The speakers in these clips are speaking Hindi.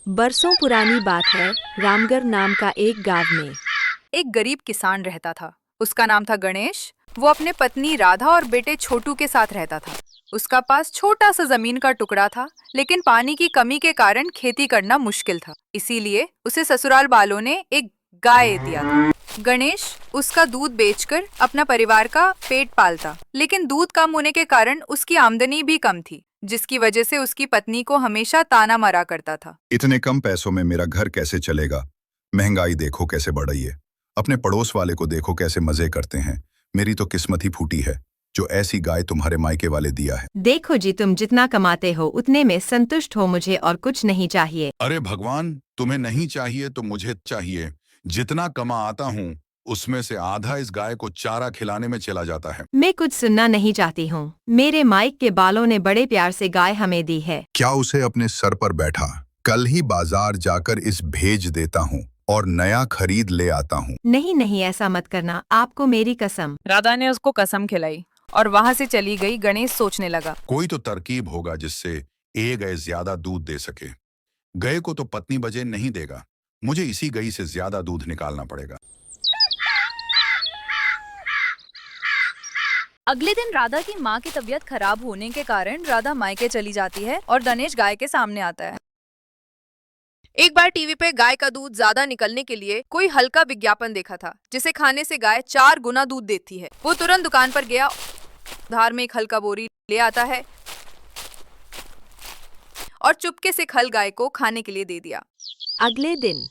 बरसों पुरानी बात है। रामगढ़ नाम का एक गांव में एक गरीब किसान रहता था। उसका नाम था गणेश। वो अपने पत्नी राधा और बेटे छोटू के साथ रहता था। उसका पास छोटा सा जमीन का टुकड़ा था, लेकिन पानी की कमी के कारण खेती करना मुश्किल था। इसीलिए उसे ससुराल वालों ने एक गाय दिया था। गणेश उसका दूध बेचकर अपना परिवार का पेट पालता, लेकिन दूध कम होने के कारण उसकी आमदनी भी कम थी, जिसकी वजह से उसकी पत्नी को हमेशा ताना मारा करता था। इतने कम पैसों में मेरा घर कैसे चलेगा? महंगाई देखो कैसे बढ़ रही है। अपने पड़ोस वाले को देखो कैसे मजे करते हैं। मेरी तो किस्मत ही फूटी है जो ऐसी गाय तुम्हारे मायके वाले दिया है। देखो जी, तुम जितना कमाते हो उतने में संतुष्ट हो, मुझे और कुछ नहीं चाहिए। अरे भगवान, तुम्हें नहीं चाहिए तो मुझे चाहिए। जितना कमा आता हूँ उसमें से आधा इस गाय को चारा खिलाने में चला जाता है। मैं कुछ सुनना नहीं चाहती हूँ। मेरे माइक के बालों ने बड़े प्यार से गाय हमें दी है। क्या उसे अपने सर पर बैठा? कल ही बाजार जाकर इस भेज देता हूँ और नया खरीद ले आता हूँ। नहीं नहीं, ऐसा मत करना, आपको मेरी कसम। राधा ने उसको कसम खिलाई और वहां से चली गई। गणेश सोचने लगा, कोई तो तरकीब होगा जिससे एक गाय ज्यादा दूध दे सके। गाय को तो पत्नी बजे नहीं देगा, मुझे इसी गाय से ज्यादा दूध निकालना पड़ेगा। अगले दिन राधा की माँ की तबीयत खराब होने के कारण राधा मायके चली जाती है और गणेश गाय के सामने आता है। एक बार टीवी पे गाय का दूध ज्यादा निकलने के लिए कोई हल्का विज्ञापन देखा था, जिसे खाने से गाय 4 गुना दूध देती है। वो तुरंत दुकान पर गया, उधार में एक हल्का बोरी ले आता है और चुपके से खल गाय को खाने के लिए दे दिया। अगले दिन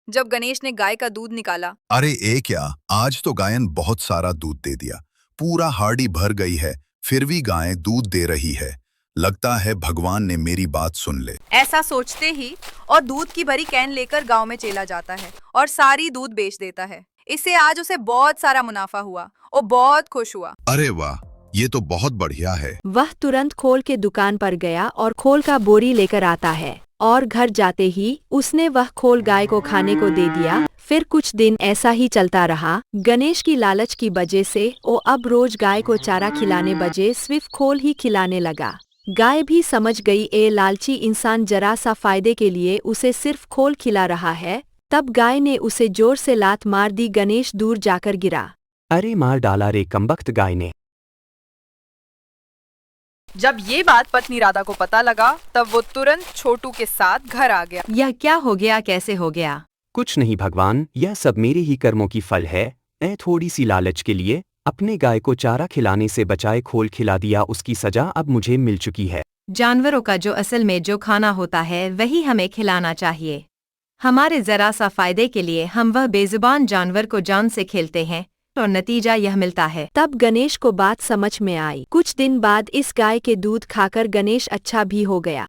जब गणेश ने गाय का दूध निकाला, अरे ए क्या, आज तो गायन बहुत सारा दूध दे दिया। पूरा हार्डी भर गई है, फिर भी गाय दूध दे रही है। लगता है भगवान ने मेरी बात सुन ले। ऐसा सोचते ही और दूध की भरी कैन लेकर गांव में चला जाता है और सारी दूध बेच देता है। इससे आज उसे बहुत सारा मुनाफा हुआ और बहुत खुश हुआ। अरे वाह, ये तो बहुत बढ़िया है। वह तुरंत खोल के दुकान पर गया और खोल का बोरी लेकर आता है और घर जाते ही उसने वह खोल गाय को खाने को दे दिया। फिर कुछ दिन ऐसा ही चलता रहा। गणेश की लालच की वजह से वो अब रोज गाय को चारा खिलाने बजे सिर्फ खोल ही खिलाने लगा। गाय भी समझ गई ये लालची इंसान जरा सा फायदे के लिए उसे सिर्फ खोल खिला रहा है। तब गाय ने उसे जोर से लात मार दी। गणेश दूर जाकर गिरा। अरे मार डाला रे कमबख्त गाय ने। जब ये बात पत्नी राधा को पता लगा, तब वो तुरंत छोटू के साथ घर आ गया। यह क्या हो गया, कैसे हो गया? कुछ नहीं भगवान, यह सब मेरे ही कर्मों की फल है। मैं थोड़ी सी लालच के लिए अपने गाय को चारा खिलाने से बचाए खोल खिला दिया, उसकी सजा अब मुझे मिल चुकी है। जानवरों का जो असल में जो खाना होता है वही हमें खिलाना चाहिए। हमारे जरा सा फायदे के लिए हम वह बेजुबान जानवर को जान से खेलते हैं और नतीजा यह मिलता है। तब गणेश को बात समझ में आई। कुछ दिन बाद इस गाय के दूध खाकर गणेश अच्छा भी हो गया।